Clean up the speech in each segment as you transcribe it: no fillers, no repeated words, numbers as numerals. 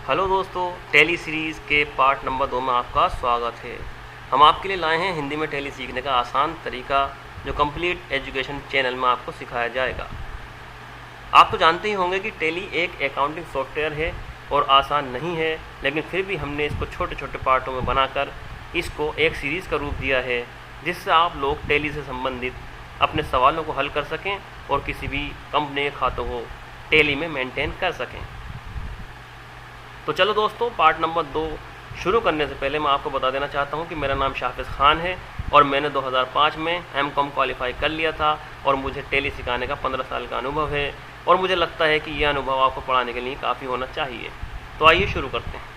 Hello दोस्तों, tally series के part number 2 में आपका स्वागत है। हम आपके लिए लाए हैं हिंदी में टैली सीखने का आसान तरीका, जो कंप्लीट एजुकेशन चैनल में आपको सिखाया जाएगा। आप तो जानते ही होंगे कि टैली एक अकाउंटिंग सॉफ्टवेयर है और आसान नहीं है, लेकिन फिर भी हमने इसको छोटे छोटे पार्टों में बनाकर इसको एक सीरीज़ का रूप दिया है, जिससे आप लोग टैली से संबंधित अपने सवालों को हल कर सकें और किसी भी कंपनी के खातों को टैली में मेंटेन कर सकें। तो चलो दोस्तों, पार्ट नंबर 2 शुरू करने से पहले मैं आपको बता देना चाहता हूं कि मेरा नाम शाफिज़ खान है और मैंने 2005 में एमकॉम क्वालिफाई कर लिया था और मुझे टैली सिखाने का 15 साल का अनुभव है और मुझे लगता है कि यह अनुभव आपको पढ़ाने के लिए काफ़ी होना चाहिए। तो आइए शुरू करते हैं।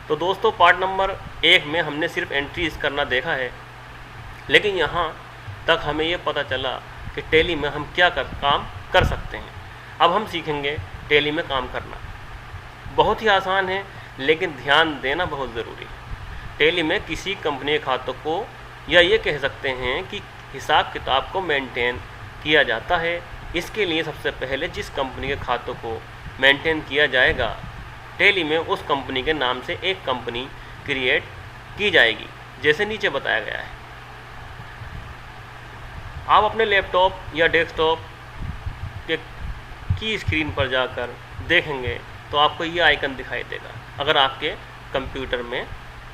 तो दोस्तों, पार्ट नंबर 1 में हमने सिर्फ एंट्रीज करना देखा है, लेकिन यहाँ तक हमें ये पता चला कि टैली में हम क्या काम कर सकते हैं। अब हम सीखेंगे टैली में काम करना। बहुत ही आसान है, लेकिन ध्यान देना बहुत ज़रूरी है। टैली में किसी कंपनी के खातों को, या ये कह सकते हैं कि हिसाब किताब को मेंटेन किया जाता है। इसके लिए सबसे पहले जिस कंपनी के खातों को मेंटेन किया जाएगा, टैली में उस कंपनी के नाम से एक कंपनी क्रिएट की जाएगी, जैसे नीचे बताया गया है। आप अपने लैपटॉप या डेस्कटॉप की स्क्रीन पर जाकर देखेंगे तो आपको ये आइकन दिखाई देगा। अगर आपके कंप्यूटर में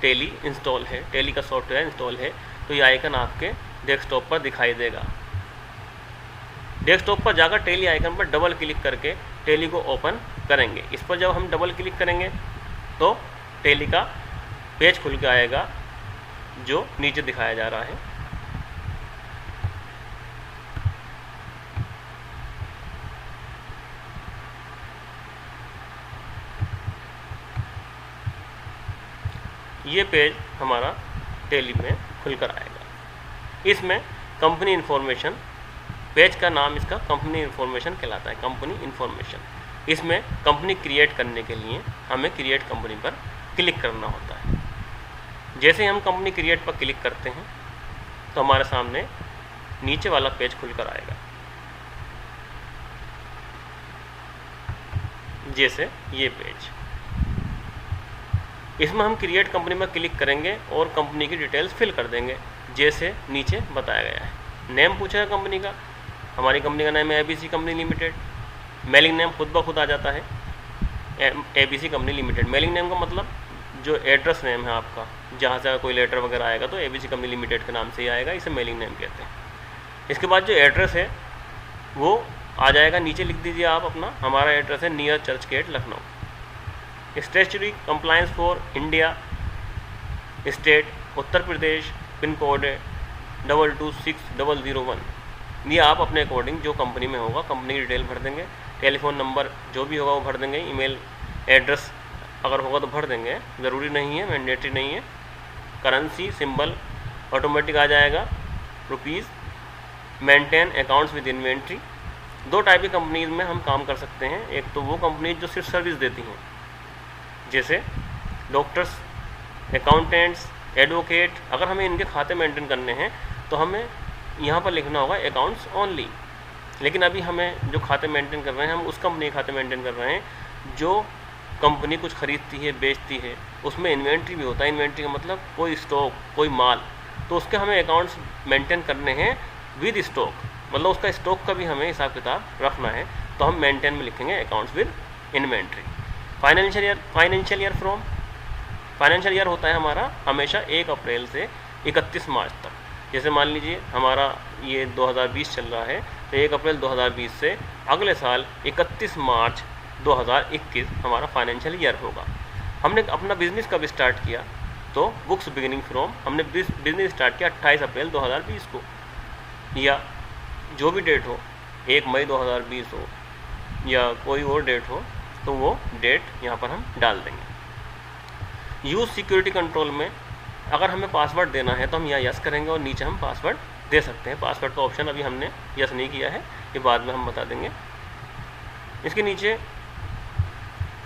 टैली इंस्टॉल है, टैली का सॉफ्टवेयर इंस्टॉल है, तो ये आइकन आपके डेस्कटॉप पर दिखाई देगा। डेस्कटॉप पर जाकर टैली आइकन पर डबल क्लिक करके टैली को ओपन करेंगे। इस पर जब हम डबल क्लिक करेंगे तो टैली का पेज खुल के आएगा, जो नीचे दिखाया जा रहा है। ये पेज हमारा टैली में खुलकर आएगा। इसमें कंपनी इन्फॉर्मेशन, पेज का नाम इसका कंपनी इन्फॉर्मेशन कहलाता है, कंपनी इन्फॉर्मेशन। इसमें कंपनी क्रिएट करने के लिए हमें क्रिएट कंपनी पर क्लिक करना होता है। जैसे हम कंपनी क्रिएट पर क्लिक करते हैं तो हमारे सामने नीचे वाला पेज खुलकर आएगा, जैसे ये पेज। इसमें हम क्रिएट कंपनी में क्लिक करेंगे और कंपनी की डिटेल्स फिल कर देंगे, जैसे नीचे बताया गया है। नेम पूछेगा कंपनी का, हमारी कंपनी का नाम है ABC company limited. Mailing name खुद ब खुद आ जाता है, ABC company limited. Mailing name का मतलब जो एड्रेस नेम है आपका, जहाँ से कोई लेटर वगैरह आएगा तो ABC कंपनी लिमिटेड के नाम से ही आएगा, इसे मेलिंग नेम कहते हैं। इसके बाद जो एड्रेस है वो आ जाएगा, नीचे लिख दीजिए आप अपना। हमारा एड्रेस है near church gate, Lucknow. Statutory compliance for India, state Uttar Pradesh, pin code है 226001। ये आप अपने अकॉर्डिंग जो कंपनी में होगा कंपनी की डिटेल भर देंगे। टेलीफोन नंबर जो भी होगा वो भर देंगे। ईमेल एड्रेस अगर होगा तो भर देंगे, ज़रूरी नहीं है, मैंडेटरी नहीं है। करेंसी सिंबल ऑटोमेटिक आ जाएगा, rupees. Maintain accounts with inventory. दो टाइप की कंपनीज में हम काम कर सकते हैं। एक तो वो कंपनी जो सिर्फ सर्विस देती हैं, जैसे डॉक्टर्स, अकाउंटेंट्स, एडवोकेट। अगर हमें इनके खाते मेंटेन करने हैं तो हमें यहाँ पर लिखना होगा अकाउंट्स ओनली। लेकिन अभी हमें जो खाते मेंटेन कर रहे हैं, हम उस कंपनी के खाते मेंटेन कर रहे हैं जो कंपनी कुछ खरीदती है, बेचती है। उसमें इन्वेंट्री भी होता है। इन्वेंट्री का मतलब कोई स्टॉक, कोई माल, तो उसके हमें अकाउंट्स मेंटेन करने हैं विद स्टॉक, मतलब उसका स्टॉक का भी हमें हिसाब किताब रखना है। तो हम मेंटेन में लिखेंगे accounts with inventory. Financial year from, financial year होता है हमारा हमेशा 1 अप्रैल से 31 मार्च तक। जैसे मान लीजिए हमारा ये 2020 चल रहा है, तो 1 अप्रैल 2020 से अगले साल 31 मार्च 2021 हमारा फाइनेंशियल ईयर होगा। हमने अपना बिजनेस कब स्टार्ट किया, तो बुक्स बिगिनिंग फ्रॉम, हमने बिजनेस स्टार्ट किया 28 अप्रैल 2020 को, या जो भी डेट हो, 1 मई 2020 हो या कोई और डेट हो, तो वो डेट यहाँ पर हम डाल देंगे। यूज़ सिक्योरिटी कंट्रोल में अगर हमें पासवर्ड देना है तो हम यहाँ यस करेंगे और नीचे हम पासवर्ड दे सकते हैं। पासवर्ड का ऑप्शन अभी हमने यस नहीं किया है, ये बाद में हम बता देंगे। इसके नीचे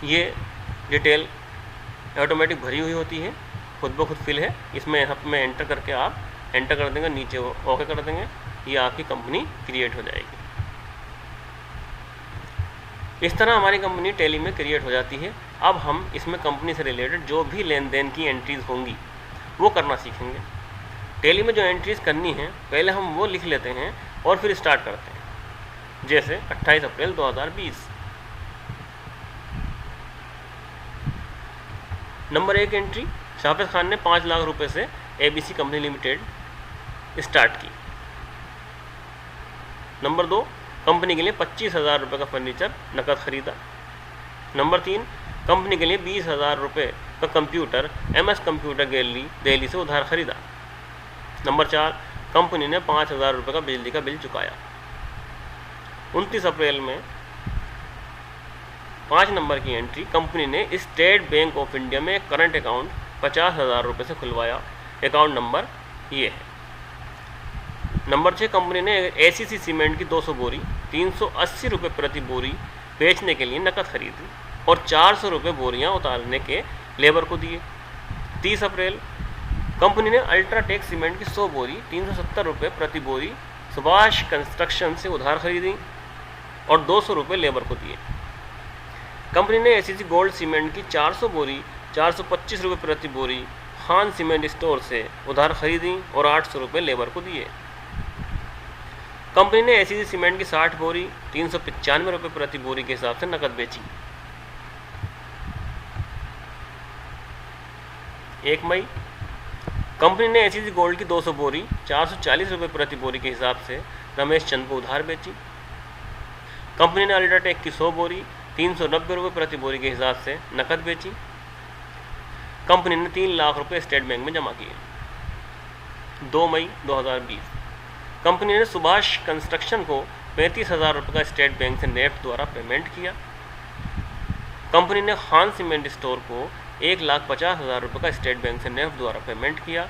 ये डिटेल ऑटोमेटिक भरी हुई होती है, खुद ब खुद फिल है। इसमें यहाँ में एंटर करके आप एंटर कर देंगे, नीचे ओके कर देंगे, ये आपकी कंपनी क्रिएट हो जाएगी। इस तरह हमारी कंपनी टैली में क्रिएट हो जाती है। अब हम इसमें कंपनी से रिलेटेड जो भी लेन देन की एंट्रीज होंगी वो करना सीखेंगे। टैली में जो एंट्रीज करनी है पहले हम वो लिख लेते हैं और फिर स्टार्ट करते हैं। जैसे 28 अप्रैल 2020। नंबर 1 एंट्री, शाफिज खान ने 5 लाख रुपए से ABC कंपनी लिमिटेड स्टार्ट की। नंबर 2, कंपनी के लिए 25,000 रुपये का फर्नीचर नकद खरीदा। नंबर 3, कंपनी के लिए 20,000 रुपये का computer MS computer gallery Delhi से उधार खरीदा। नंबर 4, कंपनी ने 5,000 रुपये का बिजली का बिल चुकाया। 29 अप्रैल में 5 नंबर की एंट्री, कंपनी ने स्टेट बैंक ऑफ इंडिया में करंट अकाउंट 50,000 रुपये से खुलवाया। अकाउंट नंबर ये है। नंबर 6, कंपनी ने ACC सीमेंट की 200 बोरी 380 रुपये प्रति बोरी बेचने के लिए नकद खरीदी और 400 रुपये बोरियाँ उतारने के लेबर को दिए। 30 अप्रैल, कंपनी ने अल्ट्राटेक सीमेंट की 100 बोरी 370 रुपये प्रति बोरी सुभाष कंस्ट्रक्शन से उधार खरीदी और 200 रुपये लेबर को दिए। कंपनी ने ACC गोल्ड सीमेंट की 400 बोरी 425 रुपये प्रति बोरी खान सीमेंट स्टोर से उधार खरीदी और 800 रुपये लेबर को दिए। कंपनी ने ACC सीमेंट की 60 बोरी 395 रुपये प्रति बोरी के हिसाब से नकद बेची। 1 मई, कंपनी ने ACC गोल्ड की 200 बोरी 440 रुपये प्रति बोरी के हिसाब से रमेश चंद को उधार बेची। कंपनी ने अल्ट्राटेक की 100 बोरी 390 रुपये प्रति बोरी के हिसाब से नकद बेची। कंपनी ने 3 लाख रुपये स्टेट बैंक में जमा किए। 2 मई 2020, कंपनी ने सुभाष कंस्ट्रक्शन को 35,000 रुपये का स्टेट बैंक से नेफ्ट द्वारा पेमेंट किया। कंपनी ने खान सीमेंट स्टोर को 1,50,000 रुपये का स्टेट बैंक से नेफ्ट द्वारा पेमेंट किया।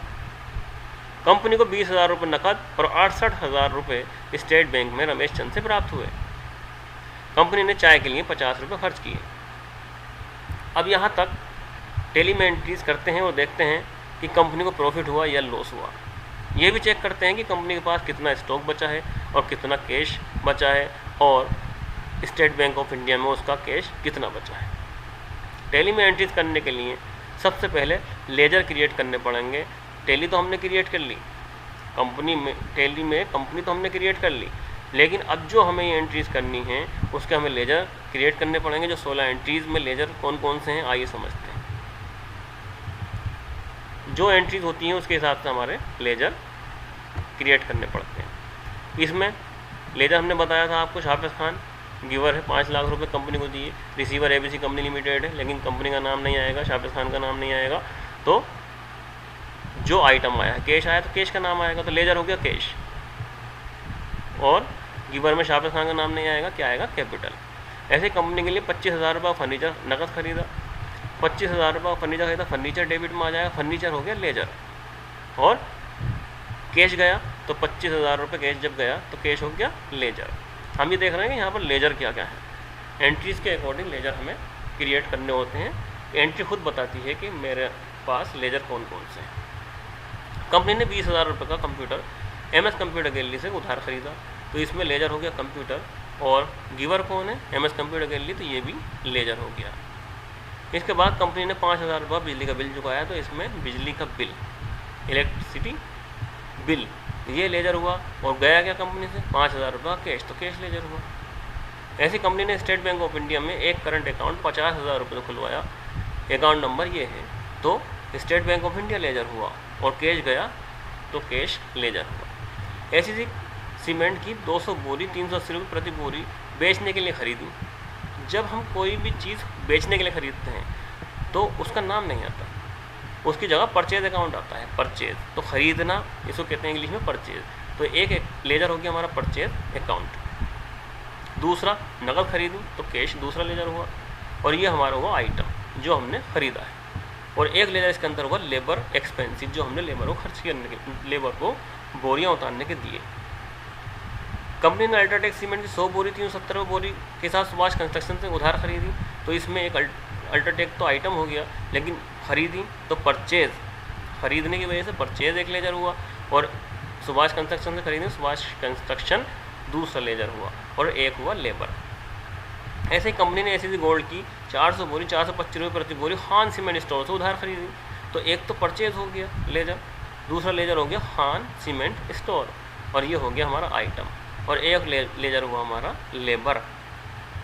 कंपनी को 20,000 रुपये नकद और 68,000 रुपये स्टेट बैंक में रमेश चंद से प्राप्त हुए। कंपनी ने चाय के लिए 50 रुपये खर्च किए। अब यहाँ तक टैली में एंट्रीज करते हैं और देखते हैं कि कंपनी को प्रॉफिट हुआ या लॉस हुआ। ये भी चेक करते हैं कि कंपनी के पास कितना स्टॉक बचा है और कितना कैश बचा है और स्टेट बैंक ऑफ इंडिया में उसका कैश कितना बचा है। टैली में एंट्रीज करने के लिए सबसे पहले लेजर क्रिएट करने पड़ेंगे। टैली तो हमने क्रिएट कर ली, टैली में कंपनी तो हमने क्रिएट कर ली, लेकिन अब जो हमें ये एंट्रीज करनी है उसके हमें लेजर क्रिएट करने पड़ेंगे। जो 16 एंट्रीज में लेजर कौन कौन से हैं आइए समझते हैं। जो एंट्रीज होती हैं उसके हिसाब से हमारे लेजर क्रिएट करने पड़ते हैं। इसमें लेजर हमने बताया था आपको, शाफिज खान गिवर है 5 लाख रुपए कंपनी को दिए, रिसीवर ABC कंपनी लिमिटेड है लेकिन कंपनी का नाम नहीं आएगा, शाफिज खान का नाम नहीं आएगा, तो जो आइटम आया है कैश आया तो कैश का नाम आएगा, तो लेजर हो गया कैश। और गिवर में शाफिज खान का नाम नहीं आएगा, क्या आएगा कैपिटल। ऐसे कंपनी के लिए 25,000 रुपये फर्नीचर नकद खरीदा, 25,000 रुपये फर्नीचर खरीदा, फर्नीचर डेबिट में आ जाएगा, फर्नीचर हो गया लेजर। और कैश गया तो 25,000 रुपये कैश जब गया तो कैश हो गया लेजर। हम ये देख रहे हैं कि यहाँ पर लेजर क्या क्या है। एंट्रीज़ के अकॉर्डिंग लेजर हमें क्रिएट करने होते हैं। एंट्री खुद बताती है कि मेरे पास लेजर कौन कौन से हैं। कंपनी ने 20,000 रुपये का कंप्यूटर MS कंप्यूटर गैलरी से उधार खरीदा, तो इसमें लेजर हो गया कंप्यूटर। और गिवर कौन है, MS कंप्यूटर गैलरी, तो ये भी लेजर हो गया। इसके बाद कंपनी ने 5,000 रुपये बिजली का बिल चुकाया, तो इसमें बिजली का बिल, इलेक्ट्रिसिटी बिल, ये लेजर हुआ। और गया क्या कंपनी से 5,000 रुपये कैश, तो कैश लेजर हुआ। ऐसी कंपनी ने स्टेट बैंक ऑफ इंडिया में एक करंट अकाउंट 50,000 रुपये खुलवाया, अकाउंट नंबर ये है, तो State Bank of India ledger हुआ। और कैश गया तो कैश लेजर हुआ। ACC सीमेंट की 200 बोरी 380 रुपये प्रति बोरी बेचने के लिए खरीदी। जब हम कोई भी चीज़ बेचने के लिए खरीदते हैं तो उसका नाम नहीं आता, उसकी जगह परचेज अकाउंट आता है, परचेज। तो ख़रीदना इसको कहते हैं इंग्लिश में परचेज। तो एक लेजर हो गया हमारा परचेज अकाउंट। दूसरा नकद खरीदी तो कैश दूसरा लेजर हुआ। और ये हमारा हुआ आइटम जो हमने ख़रीदा है। और एक लेजर इसके अंदर हुआ लेबर एक्सपेंसिव, जो हमने लेबर को खर्च करने के, लेबर को बोरियाँ उतारने के दिए। कंपनी ने अल्ट्राटेक सीमेंट की 100 बोरी 370 बोरी के साथ सुभाष कंस्ट्रक्शन से उधार खरीदी, तो इसमें एक अल्ट्राटेक तो आइटम हो गया, लेकिन खरीदी तो परचेज, खरीदने की वजह से परचेज एक लेजर हुआ। और सुभाष कंस्ट्रक्शन से खरीदें, सुभाष कंस्ट्रक्शन दूसरा लेजर हुआ और एक हुआ लेबर। ऐसे ही कंपनी ने एसीसी गोल्ड की 400 बोरी 425 रुपये प्रति बोरी खान सीमेंट स्टोर से उधार खरीदी। तो एक तो परचेज हो गया लेजर, दूसरा लेजर हो गया खान सीमेंट स्टोर, और ये हो गया हमारा आइटम, और एक लेजर हुआ हमारा लेबर।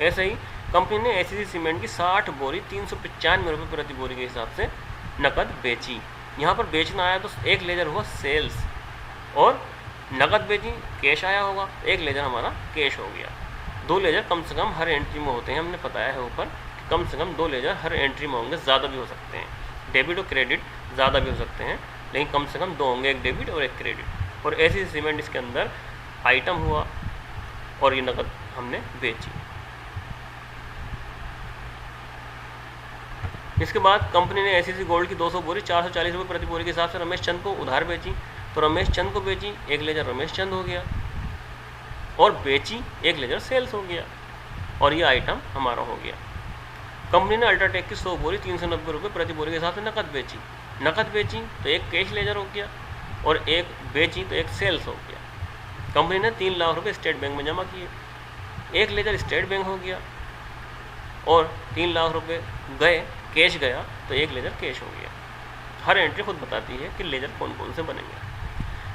ऐसे ही कंपनी ने एसीसी सीमेंट की 60 बोरी 395 रुपये प्रति बोरी के हिसाब से नकद बेची। यहाँ पर बेचना आया तो एक लेजर हुआ सेल्स, और नकद बेची कैश आया होगा, एक लेजर हमारा कैश हो गया। 2 लेजर कम से कम हर एंट्री में होते हैं, हमने बताया है ऊपर, कम से कम 2 लेजर हर एंट्री में होंगे, ज़्यादा भी हो सकते हैं, डेबिट और क्रेडिट ज़्यादा भी हो सकते हैं, लेकिन कम से कम 2 होंगे, एक डेबिट और एक क्रेडिट। और ऐसी सीमेंट इसके अंदर आइटम हुआ और ये नकद हमने बेची। इसके बाद कंपनी ने एसीसी गोल्ड की 200 बोरी 440 रुपये प्रति बोरी के हिसाब से रमेश चंद को उधार बेची। तो रमेश चंद को बेची, एक लेजर रमेश चंद हो गया, और बेची एक लेजर सेल्स हो गया, और ये आइटम हमारा हो गया। कंपनी ने अल्ट्राटेक की 100 बोरी 390 रुपये प्रति बोरी के हिसाब से नकद बेची। नकद बेची तो एक कैश लेजर हो गया, और एक बेची तो एक सेल्स हो गया। कंपनी ने 3 लाख रुपये स्टेट बैंक में जमा किए, एक लेजर स्टेट बैंक हो गया, और 3 लाख रुपये गए, कैश गया तो एक लेजर कैश हो गया। हर एंट्री खुद बताती है कि लेजर कौन कौन से बनेंगे।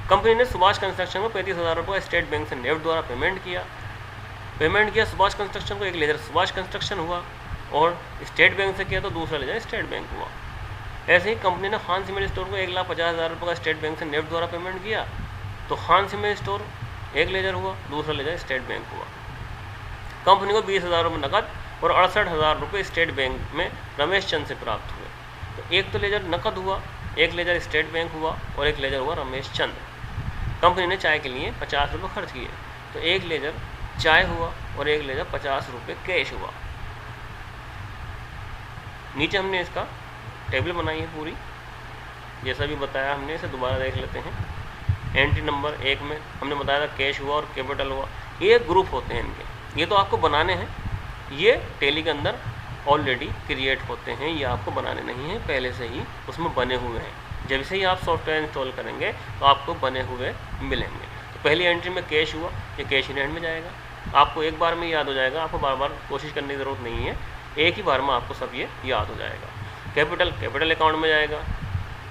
कंपनी ने सुभाष कंस्ट्रक्शन को 35,000 रुपये स्टेट बैंक से नेफ्ट द्वारा पेमेंट किया सुभाष कंस्ट्रक्शन को। एक लेजर सुभाष कंस्ट्रक्शन हुआ, और स्टेट बैंक से किया तो दूसरा लेजर स्टेट बैंक हुआ। ऐसे ही कंपनी ने खान सीमेंट स्टोर को 1,50,000 रुपये का स्टेट बैंक से नेफ्ट द्वारा पेमेंट किया, तो खान सीमेंट स्टोर एक लेजर हुआ, दूसरा लेजर स्टेट बैंक हुआ। कंपनी को 20,000 रुपये नकद और 68,000 रुपये स्टेट बैंक में रमेश चंद से प्राप्त हुए। तो एक तो लेजर नकद हुआ, एक लेजर स्टेट बैंक हुआ, और एक लेजर हुआ रमेश चंद। कंपनी ने चाय के लिए 50 रुपये खर्च किए, तो एक लेजर चाय हुआ और एक लेजर 50 रुपये कैश हुआ। नीचे हमने इसका टेबल बनाई है पूरी, जैसा भी बताया हमने, इसे दोबारा देख लेते हैं। एंट्री नंबर 1 में हमने बताया था कैश हुआ और कैपिटल हुआ, ये ग्रुप होते हैं इनके, ये तो आपको बनाने हैं, ये टैली के अंदर ऑलरेडी क्रिएट होते हैं, ये आपको बनाने नहीं हैं, पहले से ही उसमें बने हुए हैं। जब से ही आप सॉफ्टवेयर इंस्टॉल करेंगे तो आपको बने हुए मिलेंगे। तो पहली एंट्री में कैश हुआ, ये कैश इन हैंड में जाएगा, आपको एक बार में याद हो जाएगा, आपको बार बार कोशिश करने की ज़रूरत नहीं है, एक ही बार में आपको सब ये याद हो जाएगा। कैपिटल अकाउंट में जाएगा।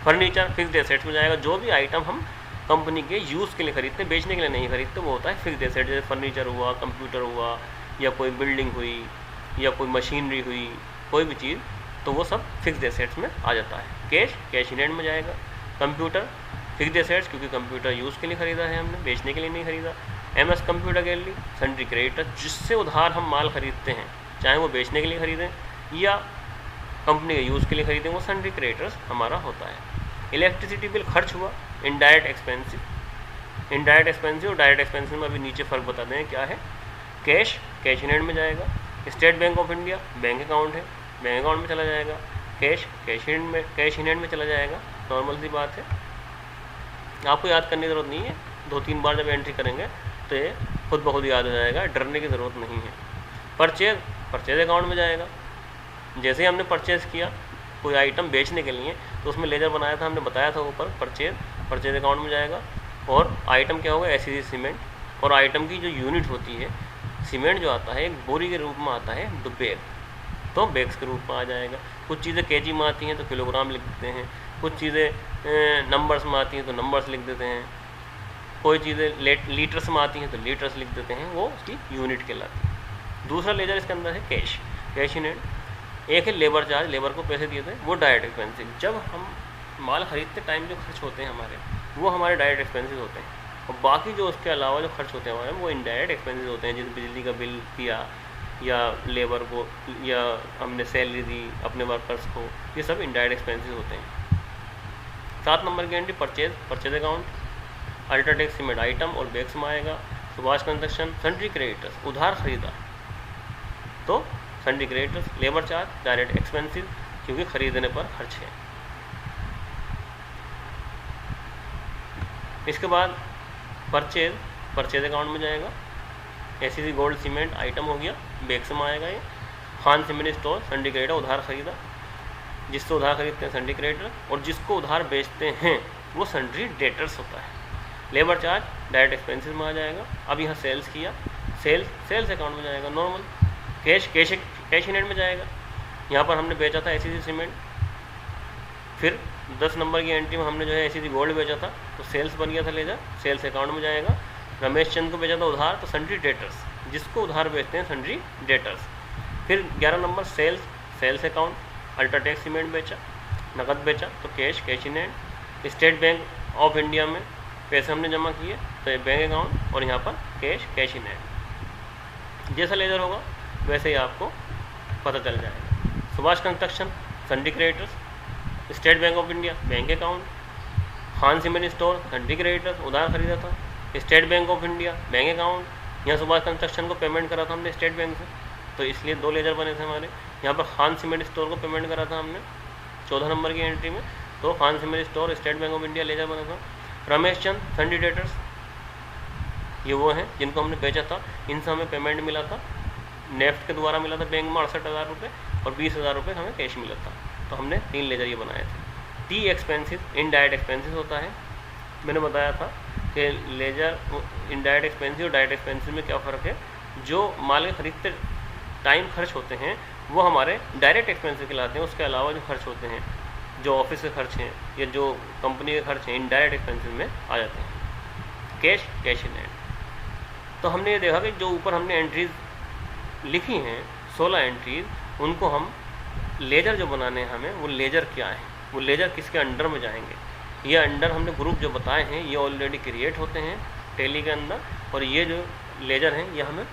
फर्नीचर फिक्स्ड एसेट्स में जाएगा। जो भी आइटम हम कंपनी के यूज़ के लिए खरीदते हैं, बेचने के लिए नहीं खरीदते, वो होता है फिक्स्ड एसेट। जैसे फर्नीचर हुआ, कंप्यूटर हुआ, या कोई बिल्डिंग हुई, या कोई मशीनरी हुई, कोई भी चीज़, तो वो सब फिक्स्ड एसेट्स में आ जाता है। कैश इन हैंड में जाएगा। कंप्यूटर फिक्स्ड एसेट्स, क्योंकि कंप्यूटर यूज़ के लिए ख़रीदा है हमने, बेचने के लिए नहीं खरीदा। MS computer gallery. Sundry creditor, जिससे उधार हम माल खरीदते हैं, चाहे वो बेचने के लिए खरीदें या कंपनी के यूज़ के लिए खरीदें, वो सन्ड्री क्रेडिटर्स हमारा होता है। इलेक्ट्रिसिटी बिल खर्च हुआ। इनडायरेक्ट एक्सपेंसिव और डायरेक्ट एक्सपेंसिव में अभी नीचे फ़र्क बता दें क्या है। कैश इन हैंड में जाएगा। State Bank of India bank account है, बैंक अकाउंट में चला जाएगा। कैश इन हैंड में चला जाएगा, नॉर्मल सी बात है, आपको याद करने की ज़रूरत नहीं है। 2-3 बार जब एंट्री करेंगे तो ये खुद ब खुद याद हो जाएगा, डरने की ज़रूरत नहीं है। परचेज अकाउंट में जाएगा। जैसे ही हमने परचेज़ किया कोई आइटम बेचने के लिए, तो उसमें लेजर बनाया था, हमने बताया था ऊपर, परचेज अकाउंट में जाएगा। और आइटम क्या होगा, एसीसी सीमेंट, और आइटम की जो यूनिट होती है, सीमेंट जो आता है एक बोरी के रूप में आता है, बैग, तो बैग्स के रूप में आ जाएगा। कुछ चीज़ें केजी में आती हैं तो किलोग्राम लिख देते हैं, कुछ चीज़ें नंबर्स में आती हैं तो नंबर्स लिख देते हैं, कोई चीज़ें लीटर्स में आती हैं तो लीटर्स लिख देते हैं, वो उसकी यूनिट कहलाती है। दूसरा लेजर इसके अंदर है कैश इन हैंड। एक है लेबर चार्ज, लेबर को पैसे दिए थे, वो डायरेक्ट एक्सपेंसिव। जब हम माल खरीदते टाइम जो खर्च होते हैं हमारे, वो हमारे डायरेक्ट एक्सपेंसिव होते हैं। और बाकी जो उसके अलावा जो खर्च होते हैं हमारे, वो इनडायरेक्ट एक्सपेंसिव होते हैं। जैसे बिजली का बिल किया, या लेबर को, या हमने सैलरी दी अपने वर्कर्स को, ये सब इनडायरेक्ट एक्सपेंसिव होते हैं। 7 नंबर की entry purchase account. UltraTech cement item और बैग्स में आएगा। सुभाष कंस्ट्रक्शन सन्ड्री क्रेडिटर्स, उधार खरीदा, तो sundry creditors. Labour charge direct expensive, क्योंकि खरीदने पर खर्च है। इसके बाद परचेज अकाउंट में जाएगा। एसीसी गोल्ड सीमेंट आइटम हो गया, बैग्स में आएगा। ये Khan cement store sundry creditor, उधार खरीदा, जिससे उधार खरीदते हैं सन्ड्री क्रेडिटर, और जिसको उधार बेचते हैं वो सन्ड्री डेटर्स होता है। लेबर चार्ज डायरेक्ट एक्सपेंसेस में आ जाएगा। अब यहाँ सेल्स किया, सेल्स अकाउंट में जाएगा नॉर्मल। कैश इन हैंड में जाएगा। यहाँ पर हमने बेचा था एसीसी सीमेंट, फिर 10 नंबर की एंट्री में हमने जो है एसीसी गोल्ड बेचा था, तो सेल्स बन गया था लेजर, सेल्स अकाउंट में जाएगा। रमेश चंद को बेचा था उधार, तो सन्ड्री डेटर्स, जिसको उधार बेचते हैं सन्ड्री डेटर्स। फिर 11 नंबर सेल्स अकाउंट, अल्ट्राटेक सीमेंट बेचा, नकद बेचा, तो cash in hand. State Bank of India में पैसे हमने जमा किए, तो ये बैंक अकाउंट, और यहाँ पर कैश इन हैंड। जैसा लेजर होगा वैसे ही आपको पता चल जाएगा। Subhash construction sundry creditors, state Bank of India bank account, Khan cement store sundry creditors उधार खरीदा था, state Bank of India bank account. यहाँ सुभाष कंस्ट्रक्शन को पेमेंट करा था हमने स्टेट बैंक से, तो इसलिए 2 लेजर बने थे हमारे। यहाँ पर खान सीमेंट स्टोर को पेमेंट करा था हमने 14 नंबर की एंट्री में, तो Khan cement store State Bank of India ledger बना था। रमेश चंद सन्ड्री डेटर्स, ये वो हैं जिनको हमने बेचा था, इनसे हमें पेमेंट मिला था, नेफ्ट के द्वारा मिला था बैंक में 68,000 रुपये, और 20,000 रुपये हमें कैश मिला था। तो हमने 3 लेजर ये बनाए थे। टी एक्सपेंसिस इनडायरेक्ट एक्सपेंसिस होता है। मैंने बताया था कि लेजर इनडायरेक्ट एक्सपेंसिस और डायरेक्ट एक्सपेंसिस में क्या फ़र्क है। जो माल के खरीदते टाइम खर्च होते हैं वो हमारे डायरेक्ट एक्सपेंसिस कहलाते हैं। उसके अलावा जो खर्च होते हैं, जो ऑफिस के खर्च हैं या जो कंपनी के खर्च हैं, इनडायरेक्ट एक्सपेंसिस में आ जाते हैं। कैश इन हैंड, तो हमने ये देखा कि जो ऊपर हमने एंट्रीज लिखी हैं 16 एंट्रीज, उनको हम लेजर जो बनाने हैं हमें, वो लेजर क्या है, वो लेजर किसके अंडर में जाएंगे। ये अंडर हमने ग्रुप जो बताए हैं ये ऑलरेडी क्रिएट होते हैं टैली के अंदर, और ये जो लेजर हैं ये हमें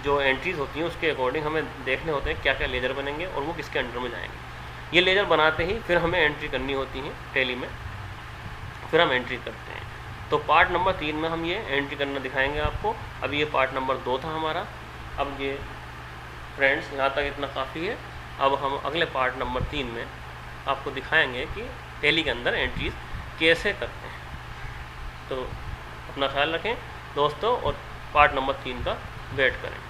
जो एंट्रीज होती हैं उसके अकॉर्डिंग हमें देखने होते हैं क्या क्या लेजर बनेंगे और वो किसके अंडर में जाएंगे। ये लेजर बनाते ही फिर हमें एंट्री करनी होती है टैली में, फिर हम एंट्री करते हैं। तो पार्ट नंबर 3 में हम ये एंट्री करना दिखाएंगे आपको। अब ये पार्ट नंबर 2 था हमारा। अब ये फ्रेंड्स यहाँ तक इतना काफ़ी है। अब हम अगले पार्ट नंबर 3 में आपको दिखाएंगे कि टैली के अंदर एंट्रीज कैसे करते हैं। तो अपना ख्याल रखें दोस्तों, और पार्ट नंबर 3 का वेट करें।